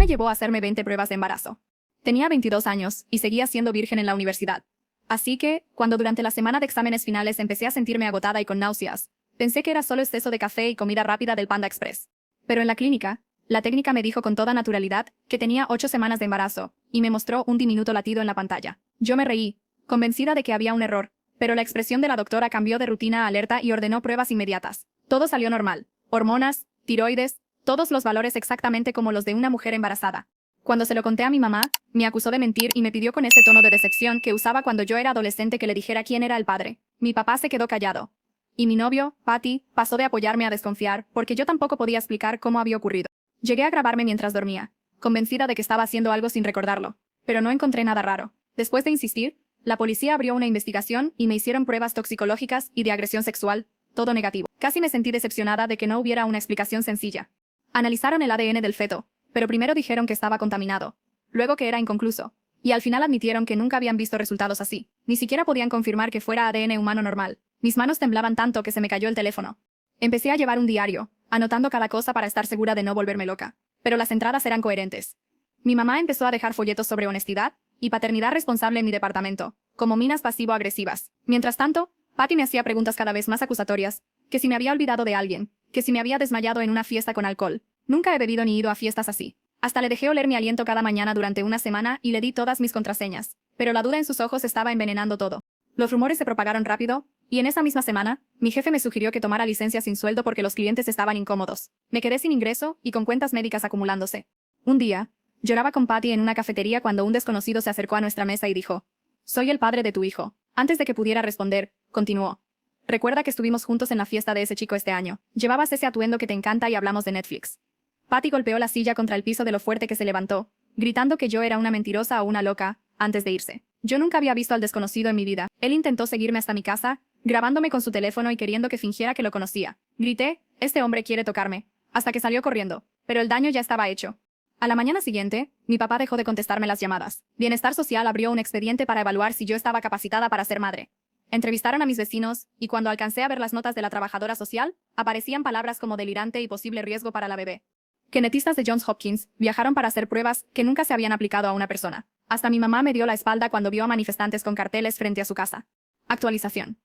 llevó a hacerme 20 pruebas de embarazo. Tenía 22 años y seguía siendo virgen en la universidad. Así que, cuando durante la semana de exámenes finales empecé a sentirme agotada y con náuseas, pensé que era solo exceso de café y comida rápida del Panda Express. Pero en la clínica, la técnica me dijo con toda naturalidad que tenía 8 semanas de embarazo, y me mostró un diminuto latido en la pantalla. Yo me reí, convencida de que había un error, pero la expresión de la doctora cambió de rutina a alerta y ordenó pruebas inmediatas. Todo salió normal. Hormonas, tiroides, todos los valores exactamente como los de una mujer embarazada. Cuando se lo conté a mi mamá, me acusó de mentir y me pidió con ese tono de decepción que usaba cuando yo era adolescente que le dijera quién era el padre. Mi papá se quedó callado. Y mi novio, Patty, pasó de apoyarme a desconfiar, porque yo tampoco podía explicar cómo había ocurrido. Llegué a grabarme mientras dormía, convencida de que estaba haciendo algo sin recordarlo, pero no encontré nada raro. Después de insistir, la policía abrió una investigación y me hicieron pruebas toxicológicas y de agresión sexual, todo negativo. Casi me sentí decepcionada de que no hubiera una explicación sencilla. Analizaron el ADN del feto, pero primero dijeron que estaba contaminado, luego que era inconcluso, y al final admitieron que nunca habían visto resultados así. Ni siquiera podían confirmar que fuera ADN humano normal. Mis manos temblaban tanto que se me cayó el teléfono. Empecé a llevar un diario, anotando cada cosa para estar segura de no volverme loca, pero las entradas eran coherentes. Mi mamá empezó a dejar folletos sobre honestidad y paternidad responsable en mi departamento, como minas pasivo-agresivas. Mientras tanto, Patty me hacía preguntas cada vez más acusatorias, que si me había olvidado de alguien, que si me había desmayado en una fiesta con alcohol. Nunca he bebido ni ido a fiestas así. Hasta le dejé oler mi aliento cada mañana durante una semana y le di todas mis contraseñas, pero la duda en sus ojos estaba envenenando todo. Los rumores se propagaron rápido, y en esa misma semana, mi jefe me sugirió que tomara licencia sin sueldo porque los clientes estaban incómodos. Me quedé sin ingreso y con cuentas médicas acumulándose. Un día, lloraba con Patty en una cafetería cuando un desconocido se acercó a nuestra mesa y dijo: «Soy el padre de tu hijo». Antes de que pudiera responder, continuó: «Recuerda que estuvimos juntos en la fiesta de ese chico este año. Llevabas ese atuendo que te encanta y hablamos de Netflix». Patty golpeó la silla contra el piso de lo fuerte que se levantó, gritando que yo era una mentirosa o una loca, antes de irse. Yo nunca había visto al desconocido en mi vida. Él intentó seguirme hasta mi casa, grabándome con su teléfono y queriendo que fingiera que lo conocía. Grité: «Este hombre quiere tocarme», hasta que salió corriendo, pero el daño ya estaba hecho. A la mañana siguiente, mi papá dejó de contestarme las llamadas. Bienestar Social abrió un expediente para evaluar si yo estaba capacitada para ser madre. Entrevistaron a mis vecinos, y cuando alcancé a ver las notas de la trabajadora social, aparecían palabras como delirante y posible riesgo para la bebé. Genetistas de Johns Hopkins viajaron para hacer pruebas que nunca se habían aplicado a una persona. Hasta mi mamá me dio la espalda cuando vio a manifestantes con carteles frente a su casa. Actualización.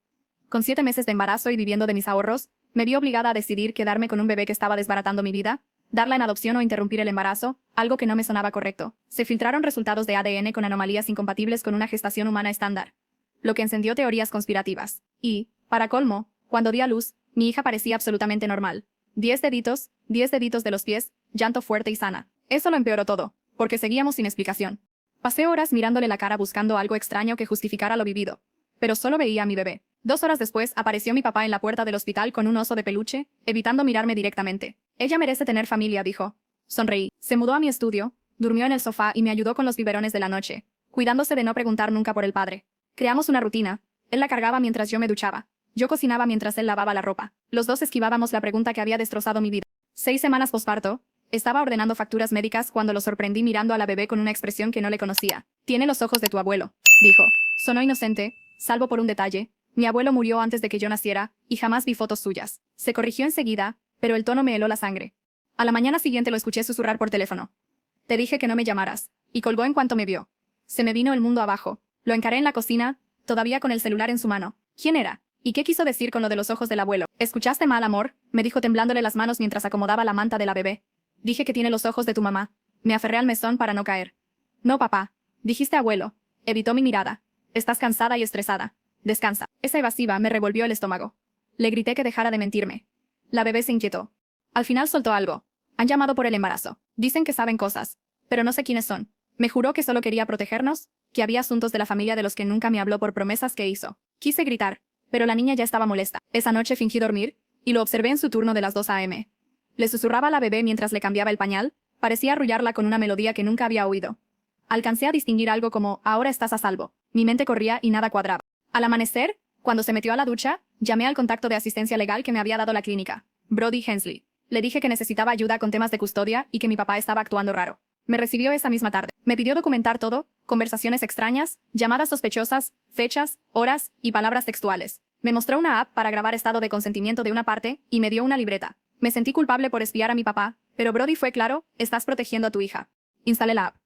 Con 7 meses de embarazo y viviendo de mis ahorros, me vi obligada a decidir quedarme con un bebé que estaba desbaratando mi vida, darla en adopción o interrumpir el embarazo, algo que no me sonaba correcto. Se filtraron resultados de ADN con anomalías incompatibles con una gestación humana estándar, lo que encendió teorías conspirativas. Y, para colmo, cuando di a luz, mi hija parecía absolutamente normal. 10 deditos de los pies, llanto fuerte y sana. Eso lo empeoró todo, porque seguíamos sin explicación. Pasé horas mirándole la cara buscando algo extraño que justificara lo vivido, pero solo veía a mi bebé. 2 horas después apareció mi papá en la puerta del hospital con un oso de peluche, evitando mirarme directamente. «Ella merece tener familia», dijo. Sonreí. Se mudó a mi estudio, durmió en el sofá y me ayudó con los biberones de la noche, cuidándose de no preguntar nunca por el padre. Creamos una rutina. Él la cargaba mientras yo me duchaba. Yo cocinaba mientras él lavaba la ropa. Los dos esquivábamos la pregunta que había destrozado mi vida. 6 semanas posparto, estaba ordenando facturas médicas cuando lo sorprendí mirando a la bebé con una expresión que no le conocía. «Tiene los ojos de tu abuelo», dijo. Sonó inocente, salvo por un detalle. Mi abuelo murió antes de que yo naciera, y jamás vi fotos suyas. Se corrigió enseguida, pero el tono me heló la sangre. A la mañana siguiente lo escuché susurrar por teléfono. «Te dije que no me llamaras», y colgó en cuanto me vio. Se me vino el mundo abajo. Lo encaré en la cocina, todavía con el celular en su mano. ¿Quién era? ¿Y qué quiso decir con lo de los ojos del abuelo? «¿Escuchaste mal, amor?», me dijo temblándole las manos mientras acomodaba la manta de la bebé. «Dije que tiene los ojos de tu mamá». Me aferré al mesón para no caer. «No, papá. Dijiste abuelo». Evitó mi mirada. «Estás cansada y estresada. Descansa». Esa evasiva me revolvió el estómago. Le grité que dejara de mentirme. La bebé se inquietó. Al final soltó algo. «Han llamado por el embarazo. Dicen que saben cosas, pero no sé quiénes son». Me juró que solo quería protegernos, que había asuntos de la familia de los que nunca me habló por promesas que hizo. Quise gritar, pero la niña ya estaba molesta. Esa noche fingí dormir, y lo observé en su turno de las 2 a.m. Le susurraba a la bebé mientras le cambiaba el pañal, parecía arrullarla con una melodía que nunca había oído. Alcancé a distinguir algo como «ahora estás a salvo». Mi mente corría y nada cuadraba. Al amanecer, cuando se metió a la ducha, llamé al contacto de asistencia legal que me había dado la clínica, Brody Hensley. Le dije que necesitaba ayuda con temas de custodia y que mi papá estaba actuando raro. Me recibió esa misma tarde. Me pidió documentar todo, conversaciones extrañas, llamadas sospechosas, fechas, horas y palabras textuales. Me mostró una app para grabar estado de consentimiento de una parte y me dio una libreta. Me sentí culpable por espiar a mi papá, pero Brody fue claro: «Estás protegiendo a tu hija». Instalé la app.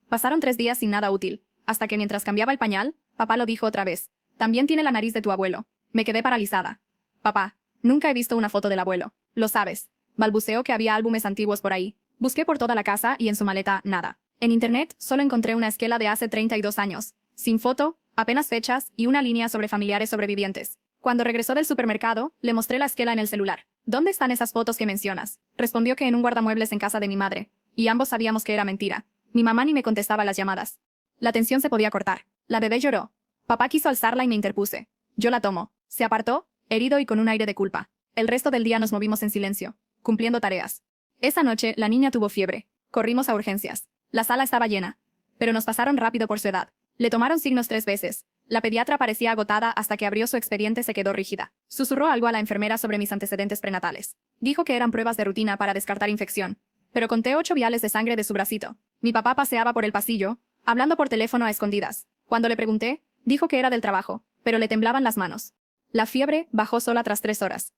Pasaron 3 días sin nada útil, hasta que mientras cambiaba el pañal, papá lo dijo otra vez. También tiene la nariz de tu abuelo. Me quedé paralizada. Papá, nunca he visto una foto del abuelo. Lo sabes. Balbuceó que había álbumes antiguos por ahí. Busqué por toda la casa y en su maleta, nada. En internet, solo encontré una esquela de hace 32 años. Sin foto, apenas fechas y una línea sobre familiares sobrevivientes. Cuando regresó del supermercado, le mostré la esquela en el celular. ¿Dónde están esas fotos que mencionas? Respondió que en un guardamuebles en casa de mi madre. Y ambos sabíamos que era mentira. Mi mamá ni me contestaba las llamadas. La tensión se podía cortar. La bebé lloró. Papá quiso alzarla y me interpuse. Yo la tomo. Se apartó, herido y con un aire de culpa. El resto del día nos movimos en silencio, cumpliendo tareas. Esa noche, la niña tuvo fiebre. Corrimos a urgencias. La sala estaba llena. Pero nos pasaron rápido por su edad. Le tomaron signos 3 veces. La pediatra parecía agotada hasta que abrió su expediente se quedó rígida. Susurró algo a la enfermera sobre mis antecedentes prenatales. Dijo que eran pruebas de rutina para descartar infección. Pero conté 8 viales de sangre de su bracito. Mi papá paseaba por el pasillo, hablando por teléfono a escondidas. Cuando le pregunté, dijo que era del trabajo, pero le temblaban las manos. La fiebre bajó sola tras 3 horas.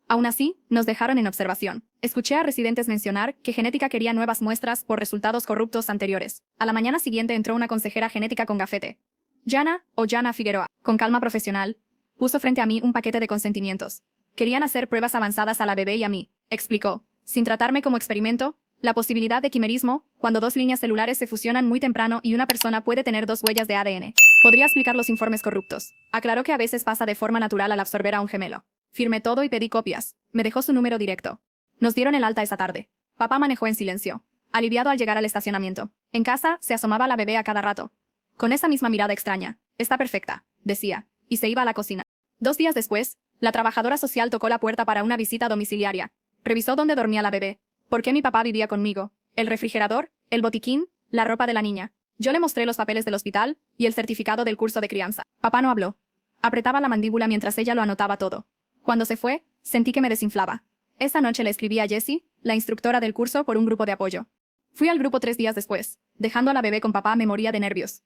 Aún así, nos dejaron en observación. Escuché a residentes mencionar que genética quería nuevas muestras por resultados corruptos anteriores. A la mañana siguiente entró una consejera genética con gafete. Jana Figueroa, con calma profesional, puso frente a mí un paquete de consentimientos. Querían hacer pruebas avanzadas a la bebé y a mí, explicó, sin tratarme como experimento, la posibilidad de quimerismo, cuando 2 líneas celulares se fusionan muy temprano y una persona puede tener 2 huellas de ADN. Podría explicar los informes corruptos. Aclaró que a veces pasa de forma natural al absorber a un gemelo. Firmé todo y pedí copias. Me dejó su número directo. Nos dieron el alta esa tarde. Papá manejó en silencio, aliviado al llegar al estacionamiento. En casa, se asomaba la bebé a cada rato. Con esa misma mirada extraña. Está perfecta, decía, y se iba a la cocina. 2 días después, la trabajadora social tocó la puerta para una visita domiciliaria. Revisó dónde dormía la bebé, por qué mi papá vivía conmigo, el refrigerador, el botiquín, la ropa de la niña. Yo le mostré los papeles del hospital y el certificado del curso de crianza. Papá no habló. Apretaba la mandíbula mientras ella lo anotaba todo. Cuando se fue, sentí que me desinflaba. Esa noche le escribí a Jessie, la instructora del curso, por un grupo de apoyo. Fui al grupo 3 días después. Dejando a la bebé con papá me moría de nervios.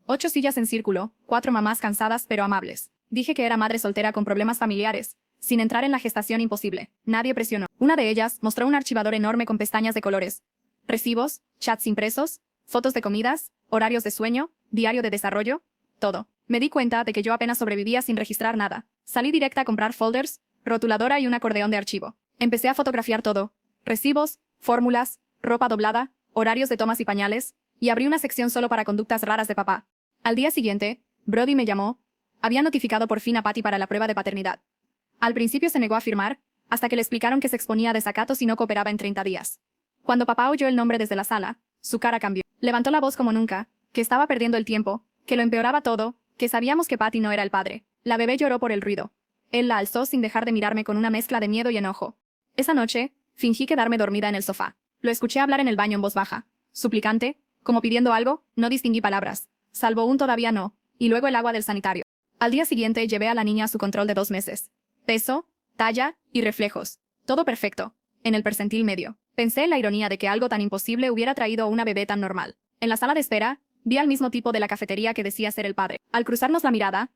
8 sillas en círculo, 4 mamás cansadas pero amables. Dije que era madre soltera con problemas familiares, sin entrar en la gestación imposible. Nadie presionó. Una de ellas mostró un archivador enorme con pestañas de colores. Recibos, chats impresos, fotos de comidas, horarios de sueño, diario de desarrollo, todo. Me di cuenta de que yo apenas sobrevivía sin registrar nada. Salí directa a comprar folders, rotuladora y un acordeón de archivo. Empecé a fotografiar todo. Recibos, fórmulas, ropa doblada, horarios de tomas y pañales, y abrí una sección solo para conductas raras de papá. Al día siguiente, Brody me llamó. Había notificado por fin a Patty para la prueba de paternidad. Al principio se negó a firmar, hasta que le explicaron que se exponía a desacato si no cooperaba en 30 días. Cuando papá oyó el nombre desde la sala, su cara cambió. Levantó la voz como nunca, que estaba perdiendo el tiempo, que lo empeoraba todo, que sabíamos que Patty no era el padre. La bebé lloró por el ruido. Él la alzó sin dejar de mirarme con una mezcla de miedo y enojo. Esa noche, fingí quedarme dormida en el sofá. Lo escuché hablar en el baño en voz baja. Suplicante, como pidiendo algo, no distinguí palabras. Salvo un todavía no, y luego el agua del sanitario. Al día siguiente llevé a la niña a su control de 2 meses. Peso, talla y reflejos. Todo perfecto. En el percentil medio. Pensé en la ironía de que algo tan imposible hubiera traído a una bebé tan normal. En la sala de espera, vi al mismo tipo de la cafetería que decía ser el padre. Al cruzarnos la mirada,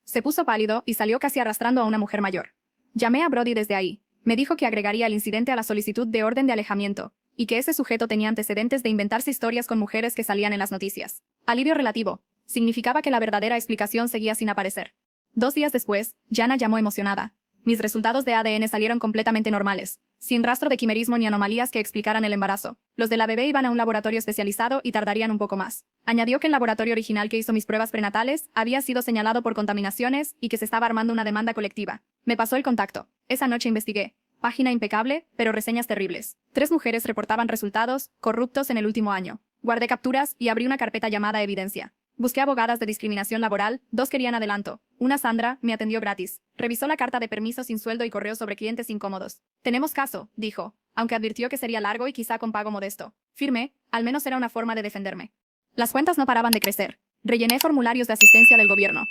se puso pálido y salió casi arrastrando a una mujer mayor. Llamé a Brody desde ahí. Me dijo que agregaría el incidente a la solicitud de orden de alejamiento, y que ese sujeto tenía antecedentes de inventarse historias con mujeres que salían en las noticias. Alivio relativo. Significaba que la verdadera explicación seguía sin aparecer. 2 días después, Jana llamó emocionada. Mis resultados de ADN salieron completamente normales, sin rastro de quimerismo ni anomalías que explicaran el embarazo. Los de la bebé iban a un laboratorio especializado y tardarían un poco más. Añadió que el laboratorio original que hizo mis pruebas prenatales había sido señalado por contaminaciones y que se estaba armando una demanda colectiva. Me pasó el contacto. Esa noche investigué. Página impecable, pero reseñas terribles. 3 mujeres reportaban resultados corruptos en el último año. Guardé capturas y abrí una carpeta llamada Evidencia. Busqué abogadas de discriminación laboral, 2 querían adelanto. Una, Sandra, me atendió gratis. Revisó la carta de permiso sin sueldo y correo sobre clientes incómodos. Tenemos caso, dijo, aunque advirtió que sería largo y quizá con pago modesto. Firmé, al menos era una forma de defenderme. Las cuentas no paraban de crecer. Rellené formularios de asistencia del gobierno.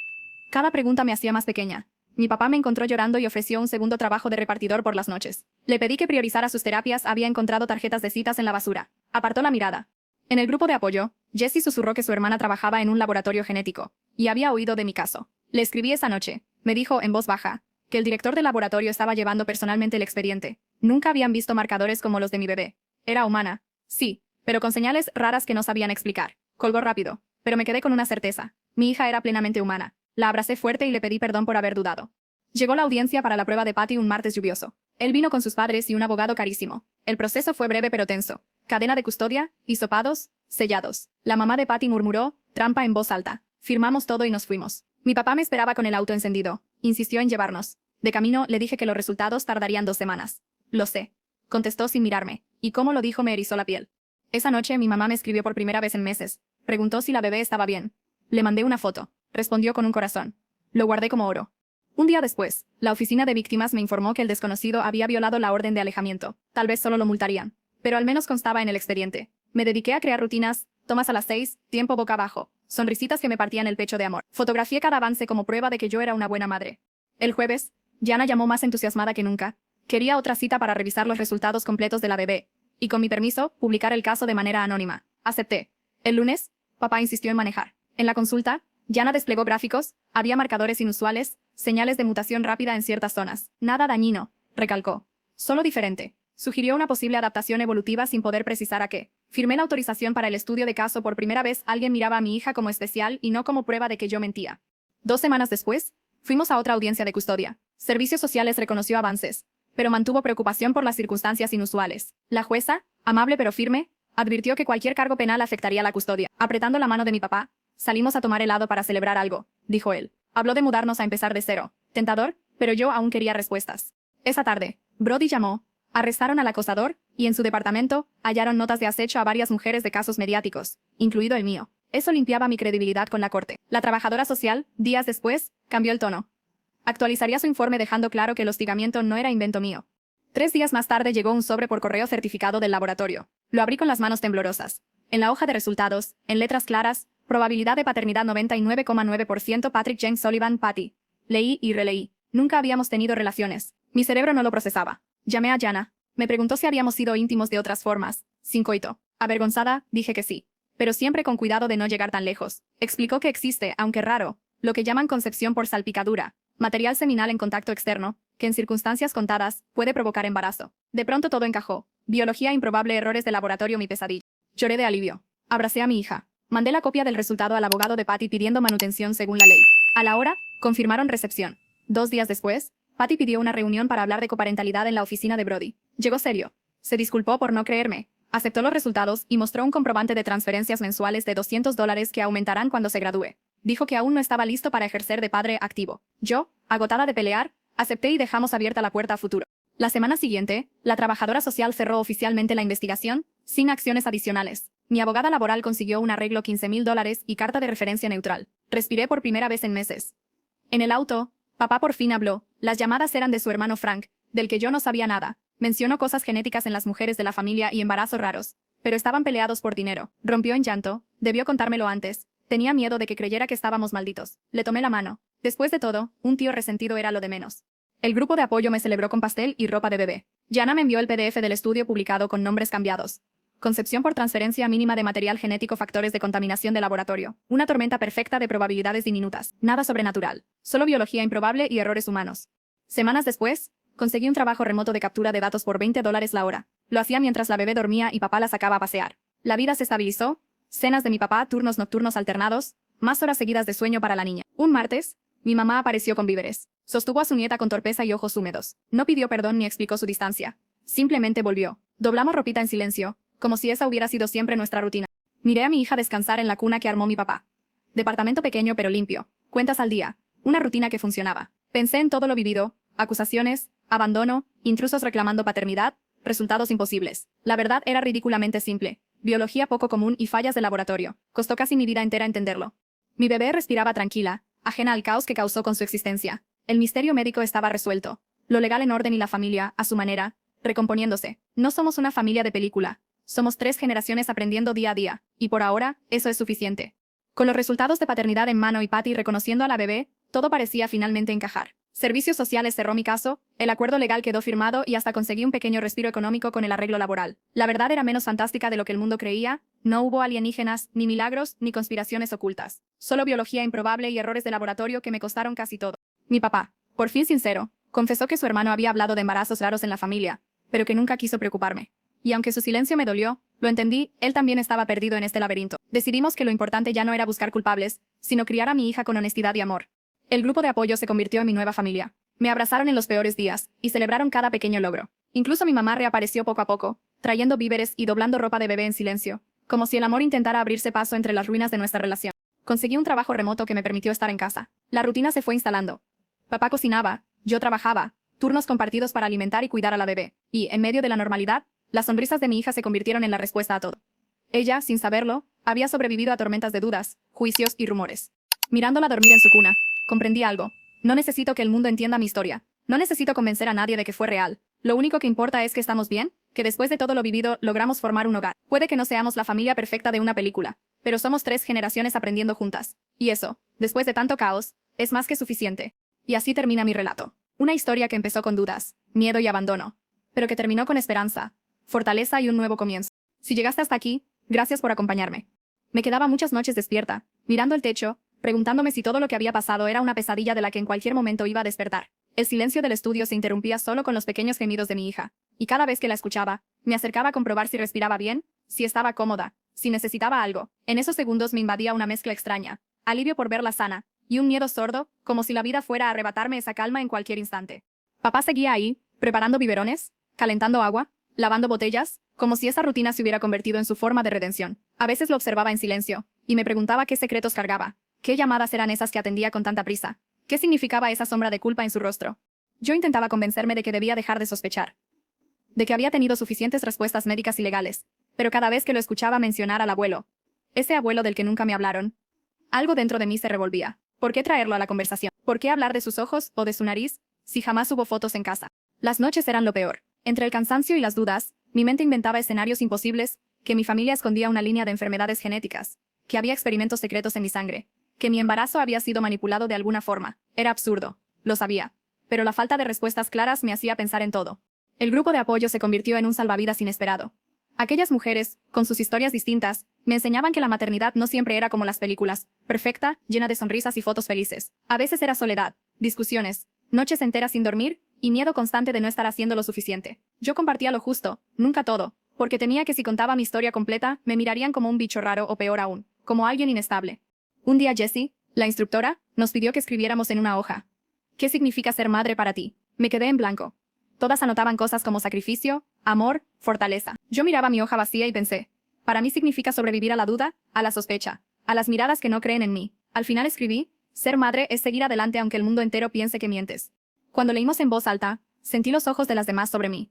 Cada pregunta me hacía más pequeña. Mi papá me encontró llorando y ofreció un segundo trabajo de repartidor por las noches. Le pedí que priorizara sus terapias, había encontrado tarjetas de citas en la basura. Apartó la mirada. En el grupo de apoyo, Jessie susurró que su hermana trabajaba en un laboratorio genético, y había oído de mi caso. Le escribí esa noche. Me dijo, en voz baja, que el director del laboratorio estaba llevando personalmente el expediente. Nunca habían visto marcadores como los de mi bebé. Era humana. Sí, pero con señales raras que no sabían explicar. Colgó rápido, pero me quedé con una certeza. Mi hija era plenamente humana. La abracé fuerte y le pedí perdón por haber dudado. Llegó la audiencia para la prueba de Patty un martes lluvioso. Él vino con sus padres y un abogado carísimo. El proceso fue breve pero tenso. Cadena de custodia, hisopados, sellados. La mamá de Patty murmuró, trampa en voz alta. Firmamos todo y nos fuimos. Mi papá me esperaba con el auto encendido. Insistió en llevarnos. De camino, le dije que los resultados tardarían 2 semanas. Lo sé. Contestó sin mirarme. Y cómo lo dijo me erizó la piel. Esa noche mi mamá me escribió por primera vez en meses. Preguntó si la bebé estaba bien. Le mandé una foto. Respondió con un corazón. Lo guardé como oro. Un día después, la oficina de víctimas me informó que el desconocido había violado la orden de alejamiento. Tal vez solo lo multarían. Pero al menos constaba en el expediente. Me dediqué a crear rutinas, tomas a las 6, tiempo boca abajo, sonrisitas que me partían el pecho de amor. Fotografié cada avance como prueba de que yo era una buena madre. El jueves, Jana llamó más entusiasmada que nunca. Quería otra cita para revisar los resultados completos de la bebé, y con mi permiso, publicar el caso de manera anónima. Acepté. El lunes, papá insistió en manejar. En la consulta, Jana desplegó gráficos, había marcadores inusuales, señales de mutación rápida en ciertas zonas. Nada dañino, recalcó. Solo diferente. Sugirió una posible adaptación evolutiva sin poder precisar a qué. Firmé la autorización para el estudio de caso. Por primera vez alguien miraba a mi hija como especial y no como prueba de que yo mentía. 2 semanas después, fuimos a otra audiencia de custodia. Servicios Sociales reconoció avances, pero mantuvo preocupación por las circunstancias inusuales. La jueza, amable pero firme, advirtió que cualquier cargo penal afectaría la custodia. Apretando la mano de mi papá, salimos a tomar helado para celebrar algo, dijo él. Habló de mudarnos a empezar de cero. Tentador, pero yo aún quería respuestas. Esa tarde, Brody llamó, arrestaron al acosador, y en su departamento, hallaron notas de acecho a varias mujeres de casos mediáticos, incluido el mío. Eso limpiaba mi credibilidad con la corte. La trabajadora social, días después, cambió el tono. Actualizaría su informe dejando claro que el hostigamiento no era invento mío. 3 días más tarde llegó un sobre por correo certificado del laboratorio. Lo abrí con las manos temblorosas. En la hoja de resultados, en letras claras, probabilidad de paternidad 99,9% Patrick James Sullivan Patty. Leí y releí. Nunca habíamos tenido relaciones. Mi cerebro no lo procesaba. Llamé a Jana. Me preguntó si habíamos sido íntimos de otras formas, sin coito. Avergonzada, dije que sí. Pero siempre con cuidado de no llegar tan lejos. Explicó que existe, aunque raro, lo que llaman concepción por salpicadura, material seminal en contacto externo, que en circunstancias contadas, puede provocar embarazo. De pronto todo encajó. Biología improbable, errores de laboratorio, mi pesadilla. Lloré de alivio. Abracé a mi hija. Mandé la copia del resultado al abogado de Patty pidiendo manutención según la ley. A la hora, confirmaron recepción. 2 días después, Patty pidió una reunión para hablar de coparentalidad en la oficina de Brody. Llegó serio. Se disculpó por no creerme. Aceptó los resultados y mostró un comprobante de transferencias mensuales de $200 que aumentarán cuando se gradúe. Dijo que aún no estaba listo para ejercer de padre activo. Yo, agotada de pelear, acepté y dejamos abierta la puerta a futuro. La semana siguiente, la trabajadora social cerró oficialmente la investigación, sin acciones adicionales. Mi abogada laboral consiguió un arreglo $15,000 y carta de referencia neutral. Respiré por primera vez en meses. En el auto, papá por fin habló. Las llamadas eran de su hermano Frank, del que yo no sabía nada. Mencionó cosas genéticas en las mujeres de la familia y embarazos raros, pero estaban peleados por dinero. Rompió en llanto. Debió contármelo antes. Tenía miedo de que creyera que estábamos malditos. Le tomé la mano. Después de todo, un tío resentido era lo de menos. El grupo de apoyo me celebró con pastel y ropa de bebé. Jana me envió el PDF del estudio publicado con nombres cambiados. Concepción por transferencia mínima de material genético, factores de contaminación de laboratorio. Una tormenta perfecta de probabilidades diminutas. Nada sobrenatural. Solo biología improbable y errores humanos. Semanas después, conseguí un trabajo remoto de captura de datos por $20 la hora. Lo hacía mientras la bebé dormía y papá la sacaba a pasear. La vida se estabilizó. Cenas de mi papá, turnos nocturnos alternados, más horas seguidas de sueño para la niña. Un martes, mi mamá apareció con víveres. Sostuvo a su nieta con torpeza y ojos húmedos. No pidió perdón ni explicó su distancia. Simplemente volvió. Doblamos ropita en silencio, como si esa hubiera sido siempre nuestra rutina. Miré a mi hija descansar en la cuna que armó mi papá. Departamento pequeño pero limpio. Cuentas al día. Una rutina que funcionaba. Pensé en todo lo vivido, acusaciones, abandono, intrusos reclamando paternidad, resultados imposibles. La verdad era ridículamente simple. Biología poco común y fallas de laboratorio. Costó casi mi vida entera entenderlo. Mi bebé respiraba tranquila, ajena al caos que causó con su existencia. El misterio médico estaba resuelto. Lo legal en orden y la familia, a su manera, recomponiéndose. No somos una familia de película. Somos 3 generaciones aprendiendo día a día. Y por ahora, eso es suficiente. Con los resultados de paternidad en mano y Patty reconociendo a la bebé, todo parecía finalmente encajar. Servicios Sociales cerró mi caso, el acuerdo legal quedó firmado y hasta conseguí un pequeño respiro económico con el arreglo laboral. La verdad era menos fantástica de lo que el mundo creía, no hubo alienígenas, ni milagros, ni conspiraciones ocultas. Solo biología improbable y errores de laboratorio que me costaron casi todo. Mi papá, por fin sincero, confesó que su hermano había hablado de embarazos raros en la familia, pero que nunca quiso preocuparme. Y aunque su silencio me dolió, Lo entendí, él también estaba perdido en este laberinto. Decidimos que lo importante ya no era buscar culpables, sino criar a mi hija con honestidad y amor. El grupo de apoyo se convirtió en mi nueva familia. Me abrazaron en los peores días, y celebraron cada pequeño logro. Incluso mi mamá reapareció poco a poco, trayendo víveres y doblando ropa de bebé en silencio, como si el amor intentara abrirse paso entre las ruinas de nuestra relación. Conseguí un trabajo remoto que me permitió estar en casa. La rutina se fue instalando. Papá cocinaba, yo trabajaba, turnos compartidos para alimentar y cuidar a la bebé, y, en medio de la normalidad, las sonrisas de mi hija se convirtieron en la respuesta a todo. Ella, sin saberlo, había sobrevivido a tormentas de dudas, juicios y rumores. Mirándola dormir en su cuna, comprendí algo. No necesito que el mundo entienda mi historia. No necesito convencer a nadie de que fue real. Lo único que importa es que estamos bien, que después de todo lo vivido logramos formar un hogar. Puede que no seamos la familia perfecta de una película, pero somos 3 generaciones aprendiendo juntas. Y eso, después de tanto caos, es más que suficiente. Y así termina mi relato. Una historia que empezó con dudas, miedo y abandono, pero que terminó con esperanza, fortaleza y un nuevo comienzo. Si llegaste hasta aquí, gracias por acompañarme. Me quedaba muchas noches despierta, mirando el techo, preguntándome si todo lo que había pasado era una pesadilla de la que en cualquier momento iba a despertar. El silencio del estudio se interrumpía solo con los pequeños gemidos de mi hija, y cada vez que la escuchaba, me acercaba a comprobar si respiraba bien, si estaba cómoda, si necesitaba algo. En esos segundos me invadía una mezcla extraña, alivio por verla sana, y un miedo sordo, como si la vida fuera a arrebatarme esa calma en cualquier instante. Papá seguía ahí, preparando biberones, calentando agua, lavando botellas, como si esa rutina se hubiera convertido en su forma de redención. A veces lo observaba en silencio, y me preguntaba qué secretos cargaba, qué llamadas eran esas que atendía con tanta prisa, qué significaba esa sombra de culpa en su rostro. Yo intentaba convencerme de que debía dejar de sospechar, de que había tenido suficientes respuestas médicas y legales, pero cada vez que lo escuchaba mencionar al abuelo, ese abuelo del que nunca me hablaron, algo dentro de mí se revolvía. ¿Por qué traerlo a la conversación? ¿Por qué hablar de sus ojos o de su nariz, si jamás hubo fotos en casa? Las noches eran lo peor. Entre el cansancio y las dudas, mi mente inventaba escenarios imposibles, que mi familia escondía una línea de enfermedades genéticas, que había experimentos secretos en mi sangre, que mi embarazo había sido manipulado de alguna forma. Era absurdo, lo sabía, pero la falta de respuestas claras me hacía pensar en todo. El grupo de apoyo se convirtió en un salvavidas inesperado. Aquellas mujeres, con sus historias distintas, me enseñaban que la maternidad no siempre era como las películas, perfecta, llena de sonrisas y fotos felices. A veces era soledad, discusiones, noches enteras sin dormir, y miedo constante de no estar haciendo lo suficiente. Yo compartía lo justo, nunca todo, porque temía que si contaba mi historia completa, me mirarían como un bicho raro o peor aún, como alguien inestable. Un día Jessie, la instructora, nos pidió que escribiéramos en una hoja. ¿Qué significa ser madre para ti? Me quedé en blanco. Todas anotaban cosas como sacrificio, amor, fortaleza. Yo miraba mi hoja vacía y pensé, para mí significa sobrevivir a la duda, a la sospecha, a las miradas que no creen en mí. Al final escribí, ser madre es seguir adelante aunque el mundo entero piense que mientes. Cuando leímos en voz alta, sentí los ojos de las demás sobre mí.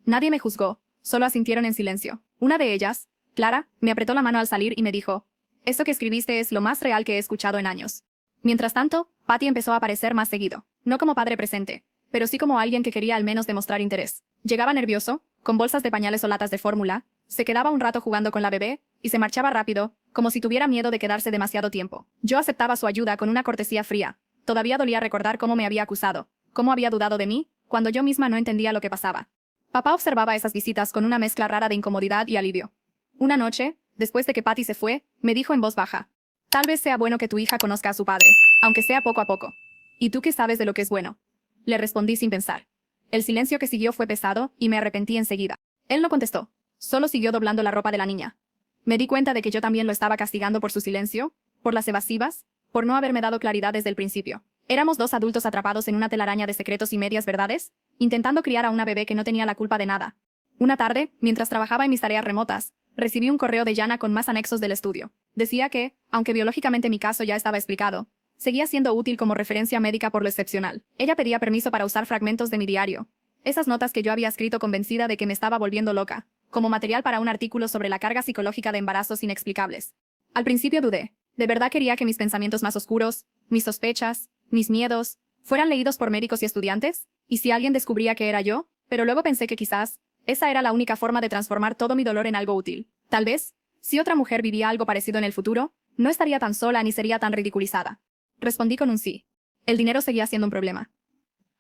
Nadie me juzgó, solo asintieron en silencio. Una de ellas, Clara, me apretó la mano al salir y me dijo, eso que escribiste es lo más real que he escuchado en años. Mientras tanto, Patty empezó a aparecer más seguido, no como padre presente, pero sí como alguien que quería al menos demostrar interés. Llegaba nervioso, con bolsas de pañales o latas de fórmula, se quedaba un rato jugando con la bebé, y se marchaba rápido, como si tuviera miedo de quedarse demasiado tiempo. Yo aceptaba su ayuda con una cortesía fría. Todavía dolía recordar cómo me había acusado, cómo había dudado de mí, cuando yo misma no entendía lo que pasaba. Papá observaba esas visitas con una mezcla rara de incomodidad y alivio. Una noche, después de que Patty se fue, me dijo en voz baja, tal vez sea bueno que tu hija conozca a su padre, aunque sea poco a poco. ¿Y tú qué sabes de lo que es bueno? Le respondí sin pensar. El silencio que siguió fue pesado, y me arrepentí enseguida. Él no contestó, solo siguió doblando la ropa de la niña. Me di cuenta de que yo también lo estaba castigando por su silencio, por las evasivas, por no haberme dado claridad desde el principio. Éramos 2 adultos atrapados en una telaraña de secretos y medias verdades, intentando criar a una bebé que no tenía la culpa de nada. Una tarde, mientras trabajaba en mis tareas remotas, recibí un correo de Yana con más anexos del estudio. Decía que, aunque biológicamente mi caso ya estaba explicado, seguía siendo útil como referencia médica por lo excepcional. Ella pedía permiso para usar fragmentos de mi diario, esas notas que yo había escrito convencida de que me estaba volviendo loca, como material para un artículo sobre la carga psicológica de embarazos inexplicables. Al principio dudé. De verdad quería que mis pensamientos más oscuros, mis sospechas, mis miedos, fueran leídos por médicos y estudiantes, y si alguien descubría que era yo, pero luego pensé que quizás, esa era la única forma de transformar todo mi dolor en algo útil. Tal vez, si otra mujer vivía algo parecido en el futuro, no estaría tan sola ni sería tan ridiculizada. Respondí con un sí. El dinero seguía siendo un problema.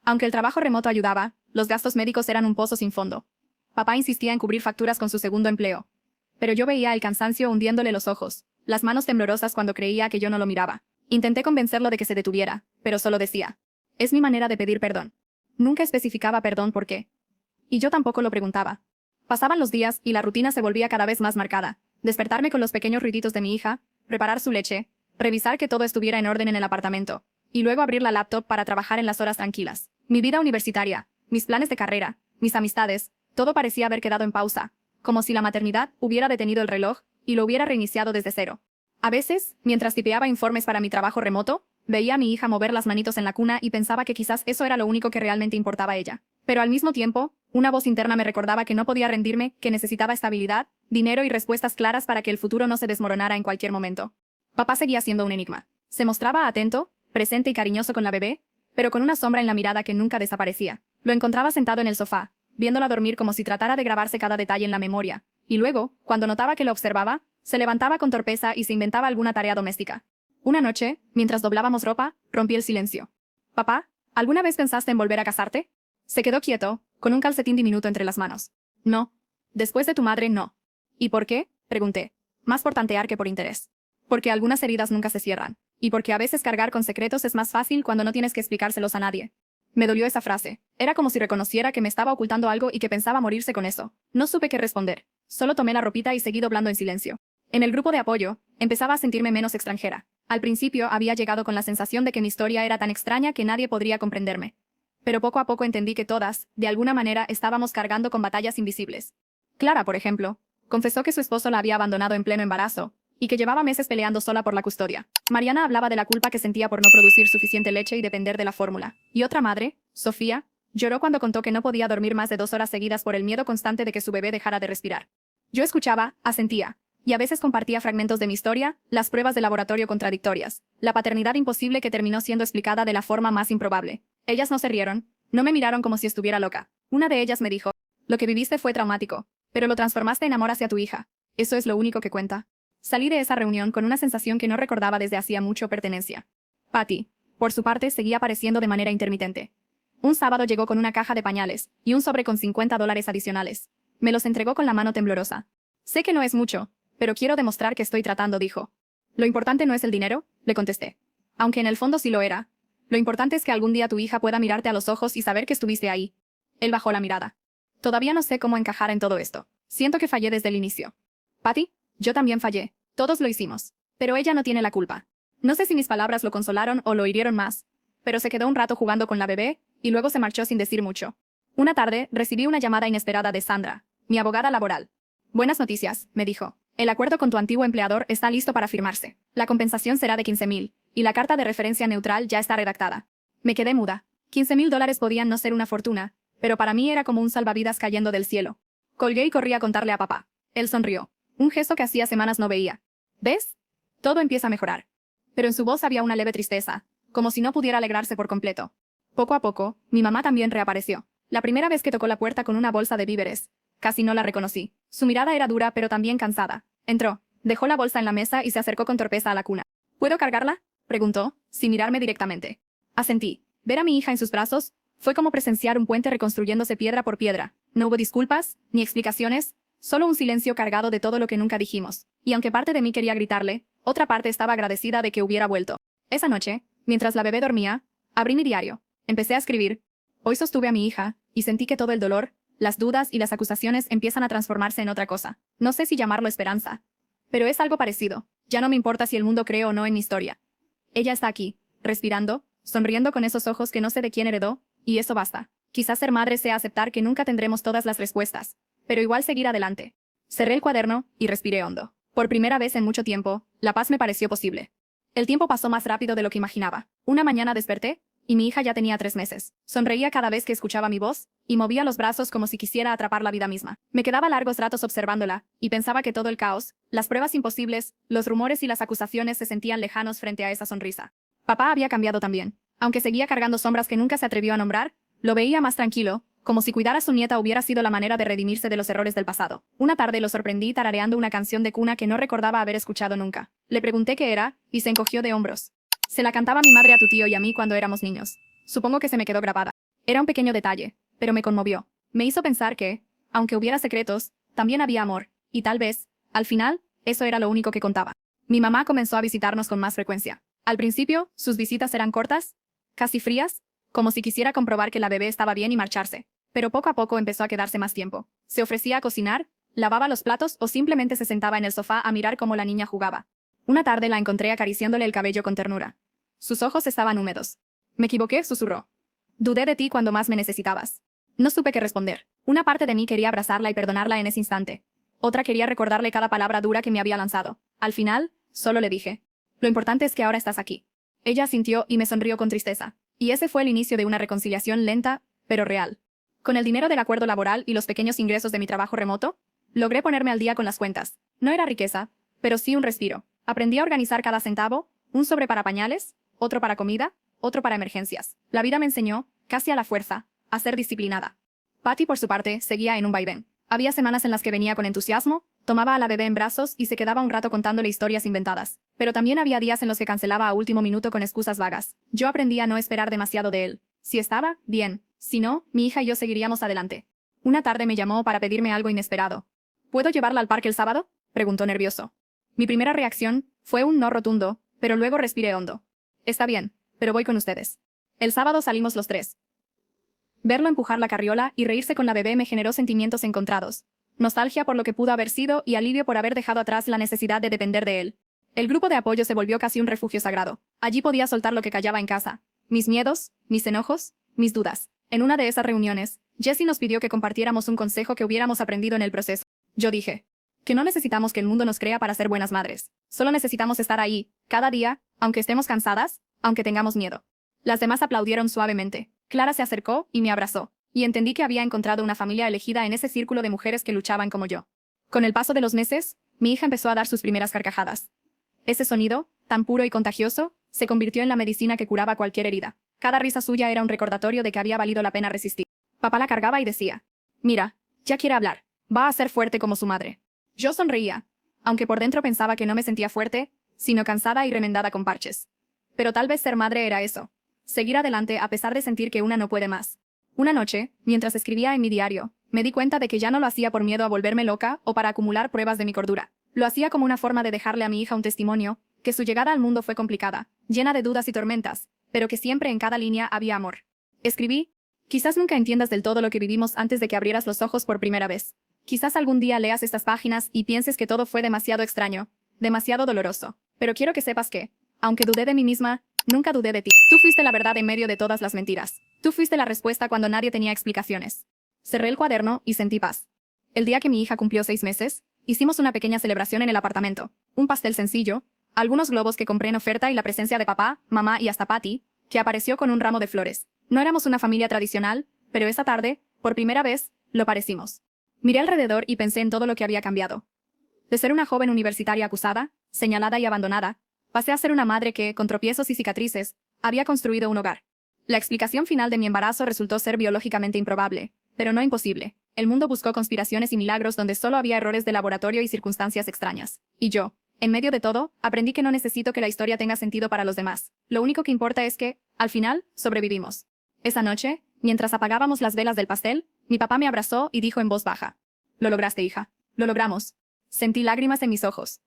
Aunque el trabajo remoto ayudaba, los gastos médicos eran un pozo sin fondo. Papá insistía en cubrir facturas con su segundo empleo. Pero yo veía el cansancio hundiéndole los ojos, las manos temblorosas cuando creía que yo no lo miraba. Intenté convencerlo de que se detuviera, pero solo decía, es mi manera de pedir perdón. Nunca especificaba perdón por qué. Y yo tampoco lo preguntaba. Pasaban los días y la rutina se volvía cada vez más marcada. Despertarme con los pequeños ruiditos de mi hija, preparar su leche, revisar que todo estuviera en orden en el apartamento, y luego abrir la laptop para trabajar en las horas tranquilas. Mi vida universitaria, mis planes de carrera, mis amistades, todo parecía haber quedado en pausa, como si la maternidad hubiera detenido el reloj y lo hubiera reiniciado desde cero. A veces, mientras tipeaba informes para mi trabajo remoto, veía a mi hija mover las manitos en la cuna y pensaba que quizás eso era lo único que realmente importaba a ella. Pero al mismo tiempo, una voz interna me recordaba que no podía rendirme, que necesitaba estabilidad, dinero y respuestas claras para que el futuro no se desmoronara en cualquier momento. Papá seguía siendo un enigma. Se mostraba atento, presente y cariñoso con la bebé, pero con una sombra en la mirada que nunca desaparecía. Lo encontraba sentado en el sofá, viéndola dormir como si tratara de grabarse cada detalle en la memoria, y luego, cuando notaba que lo observaba, se levantaba con torpeza y se inventaba alguna tarea doméstica. Una noche, mientras doblábamos ropa, rompí el silencio. «Papá, ¿alguna vez pensaste en volver a casarte?» Se quedó quieto, con un calcetín diminuto entre las manos. «No. Después de tu madre, no». «¿Y por qué?», pregunté. Más por tantear que por interés. Porque algunas heridas nunca se cierran. Y porque a veces cargar con secretos es más fácil cuando no tienes que explicárselos a nadie. Me dolió esa frase. Era como si reconociera que me estaba ocultando algo y que pensaba morirse con eso. No supe qué responder. Solo tomé la ropita y seguí doblando en silencio. En el grupo de apoyo, empezaba a sentirme menos extranjera. Al principio había llegado con la sensación de que mi historia era tan extraña que nadie podría comprenderme. Pero poco a poco entendí que todas, de alguna manera, estábamos cargando con batallas invisibles. Clara, por ejemplo, confesó que su esposo la había abandonado en pleno embarazo, y que llevaba meses peleando sola por la custodia. Mariana hablaba de la culpa que sentía por no producir suficiente leche y depender de la fórmula. Y otra madre, Sofía, lloró cuando contó que no podía dormir más de 2 horas seguidas por el miedo constante de que su bebé dejara de respirar. Yo escuchaba, asentía, y a veces compartía fragmentos de mi historia, las pruebas de laboratorio contradictorias, la paternidad imposible que terminó siendo explicada de la forma más improbable. Ellas no se rieron, no me miraron como si estuviera loca. Una de ellas me dijo: «Lo que viviste fue traumático, pero lo transformaste en amor hacia tu hija. Eso es lo único que cuenta». Salí de esa reunión con una sensación que no recordaba desde hacía mucho: pertenencia. Patty, por su parte, seguía apareciendo de manera intermitente. Un sábado llegó con una caja de pañales y un sobre con $50 adicionales. Me los entregó con la mano temblorosa. «Sé que no es mucho, pero quiero demostrar que estoy tratando», dijo. «Lo importante no es el dinero», le contesté. Aunque en el fondo sí lo era. Lo importante es que algún día tu hija pueda mirarte a los ojos y saber que estuviste ahí. Él bajó la mirada. Todavía no sé cómo encajar en todo esto. Siento que fallé desde el inicio. Patty, yo también fallé. Todos lo hicimos. Pero ella no tiene la culpa. No sé si mis palabras lo consolaron o lo hirieron más, pero se quedó un rato jugando con la bebé y luego se marchó sin decir mucho. Una tarde, recibí una llamada inesperada de Sandra, mi abogada laboral. «Buenas noticias», me dijo. «El acuerdo con tu antiguo empleador está listo para firmarse. La compensación será de 15,000, y la carta de referencia neutral ya está redactada». Me quedé muda. $15,000 podían no ser una fortuna, pero para mí era como un salvavidas cayendo del cielo. Colgué y corrí a contarle a papá. Él sonrió. Un gesto que hacía semanas no veía. «¿Ves? Todo empieza a mejorar». Pero en su voz había una leve tristeza, como si no pudiera alegrarse por completo. Poco a poco, mi mamá también reapareció. La primera vez que tocó la puerta con una bolsa de víveres, casi no la reconocí. Su mirada era dura pero también cansada. Entró, dejó la bolsa en la mesa y se acercó con torpeza a la cuna. «¿Puedo cargarla?», preguntó, sin mirarme directamente. Asentí. Ver a mi hija en sus brazos fue como presenciar un puente reconstruyéndose piedra por piedra. No hubo disculpas, ni explicaciones, solo un silencio cargado de todo lo que nunca dijimos. Y aunque parte de mí quería gritarle, otra parte estaba agradecida de que hubiera vuelto. Esa noche, mientras la bebé dormía, abrí mi diario. Empecé a escribir. Hoy sostuve a mi hija, y sentí que todo el dolor, las dudas y las acusaciones empiezan a transformarse en otra cosa. No sé si llamarlo esperanza. Pero es algo parecido. Ya no me importa si el mundo cree o no en mi historia. Ella está aquí, respirando, sonriendo con esos ojos que no sé de quién heredó, y eso basta. Quizás ser madre sea aceptar que nunca tendremos todas las respuestas, pero igual seguir adelante. Cerré el cuaderno y respiré hondo. Por primera vez en mucho tiempo, la paz me pareció posible. El tiempo pasó más rápido de lo que imaginaba. Una mañana desperté, y mi hija ya tenía 3 meses. Sonreía cada vez que escuchaba mi voz, y movía los brazos como si quisiera atrapar la vida misma. Me quedaba largos ratos observándola, y pensaba que todo el caos, las pruebas imposibles, los rumores y las acusaciones se sentían lejanos frente a esa sonrisa. Papá había cambiado también. Aunque seguía cargando sombras que nunca se atrevió a nombrar, lo veía más tranquilo, como si cuidar a su nieta hubiera sido la manera de redimirse de los errores del pasado. Una tarde lo sorprendí tarareando una canción de cuna que no recordaba haber escuchado nunca. Le pregunté qué era, y se encogió de hombros. «Se la cantaba mi madre a tu tío y a mí cuando éramos niños. Supongo que se me quedó grabada». Era un pequeño detalle, pero me conmovió. Me hizo pensar que, aunque hubiera secretos, también había amor, y tal vez, al final, eso era lo único que contaba. Mi mamá comenzó a visitarnos con más frecuencia. Al principio, sus visitas eran cortas, casi frías, como si quisiera comprobar que la bebé estaba bien y marcharse. pero poco a poco empezó a quedarse más tiempo. Se ofrecía a cocinar, lavaba los platos o simplemente se sentaba en el sofá a mirar cómo la niña jugaba. Una tarde la encontré acariciándole el cabello con ternura. Sus ojos estaban húmedos. Me equivoqué, susurró. Dudé de ti cuando más me necesitabas. No supe qué responder. Una parte de mí quería abrazarla y perdonarla en ese instante. Otra quería recordarle cada palabra dura que me había lanzado. Al final, solo le dije: lo importante es que ahora estás aquí. Ella asintió y me sonrió con tristeza. Y ese fue el inicio de una reconciliación lenta, pero real. Con el dinero del acuerdo laboral y los pequeños ingresos de mi trabajo remoto, logré ponerme al día con las cuentas. No era riqueza, pero sí un respiro. Aprendí a organizar cada centavo, un sobre para pañales, otro para comida, otro para emergencias. La vida me enseñó, casi a la fuerza, a ser disciplinada. Patty, por su parte, seguía en un vaivén. Había semanas en las que venía con entusiasmo, tomaba a la bebé en brazos y se quedaba un rato contándole historias inventadas. Pero también había días en los que cancelaba a último minuto con excusas vagas. Yo aprendí a no esperar demasiado de él. Si estaba, bien. Si no, mi hija y yo seguiríamos adelante. Una tarde me llamó para pedirme algo inesperado. ¿Puedo llevarla al parque el sábado?, preguntó nervioso. Mi primera reacción fue un no rotundo, pero luego respiré hondo. Está bien, pero voy con ustedes. El sábado salimos los tres. Verlo empujar la carriola y reírse con la bebé me generó sentimientos encontrados. Nostalgia por lo que pudo haber sido y alivio por haber dejado atrás la necesidad de depender de él. El grupo de apoyo se volvió casi un refugio sagrado. Allí podía soltar lo que callaba en casa. Mis miedos, mis enojos, mis dudas. En una de esas reuniones, Jessie nos pidió que compartiéramos un consejo que hubiéramos aprendido en el proceso. Yo dije que no necesitamos que el mundo nos crea para ser buenas madres. Solo necesitamos estar ahí, cada día, aunque estemos cansadas, aunque tengamos miedo. Las demás aplaudieron suavemente. Clara se acercó y me abrazó, y entendí que había encontrado una familia elegida en ese círculo de mujeres que luchaban como yo. Con el paso de los meses, mi hija empezó a dar sus primeras carcajadas. Ese sonido, tan puro y contagioso, se convirtió en la medicina que curaba cualquier herida. Cada risa suya era un recordatorio de que había valido la pena resistir. Papá la cargaba y decía: mira, ya quiere hablar, va a ser fuerte como su madre. Yo sonreía, aunque por dentro pensaba que no me sentía fuerte, sino cansada y remendada con parches. Pero tal vez ser madre era eso. Seguir adelante a pesar de sentir que una no puede más. Una noche, mientras escribía en mi diario, me di cuenta de que ya no lo hacía por miedo a volverme loca o para acumular pruebas de mi cordura. Lo hacía como una forma de dejarle a mi hija un testimonio, que su llegada al mundo fue complicada, llena de dudas y tormentas, pero que siempre en cada línea había amor. Escribí: quizás nunca entiendas del todo lo que vivimos antes de que abrieras los ojos por primera vez. Quizás algún día leas estas páginas y pienses que todo fue demasiado extraño, demasiado doloroso. Pero quiero que sepas que, aunque dudé de mí misma, nunca dudé de ti. Tú fuiste la verdad en medio de todas las mentiras. Tú fuiste la respuesta cuando nadie tenía explicaciones. Cerré el cuaderno y sentí paz. El día que mi hija cumplió 6 meses, hicimos una pequeña celebración en el apartamento. Un pastel sencillo, algunos globos que compré en oferta y la presencia de papá, mamá y hasta Patty, que apareció con un ramo de flores. No éramos una familia tradicional, pero esa tarde, por primera vez, lo parecimos. Miré alrededor y pensé en todo lo que había cambiado. De ser una joven universitaria acusada, señalada y abandonada, pasé a ser una madre que, con tropiezos y cicatrices, había construido un hogar. La explicación final de mi embarazo resultó ser biológicamente improbable, pero no imposible. El mundo buscó conspiraciones y milagros donde solo había errores de laboratorio y circunstancias extrañas. Y yo, en medio de todo, aprendí que no necesito que la historia tenga sentido para los demás. Lo único que importa es que, al final, sobrevivimos. Esa noche, mientras apagábamos las velas del pastel, mi papá me abrazó y dijo en voz baja: lo lograste, hija. Lo logramos. Sentí lágrimas en mis ojos.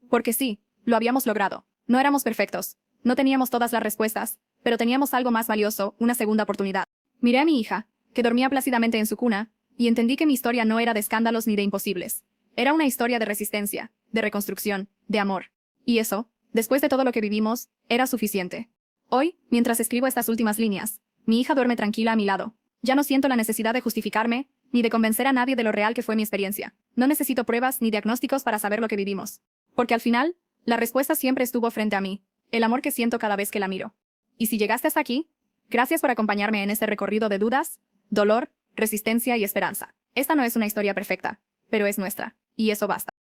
Porque sí, lo habíamos logrado. No éramos perfectos. No teníamos todas las respuestas, pero teníamos algo más valioso, una segunda oportunidad. Miré a mi hija, que dormía plácidamente en su cuna, y entendí que mi historia no era de escándalos ni de imposibles. Era una historia de resistencia, de reconstrucción, de amor. Y eso, después de todo lo que vivimos, era suficiente. Hoy, mientras escribo estas últimas líneas, mi hija duerme tranquila a mi lado. Ya no siento la necesidad de justificarme, ni de convencer a nadie de lo real que fue mi experiencia. No necesito pruebas ni diagnósticos para saber lo que vivimos. Porque al final, la respuesta siempre estuvo frente a mí, el amor que siento cada vez que la miro. Y si llegaste hasta aquí, gracias por acompañarme en este recorrido de dudas, dolor, resistencia y esperanza. Esta no es una historia perfecta, pero es nuestra, y eso basta.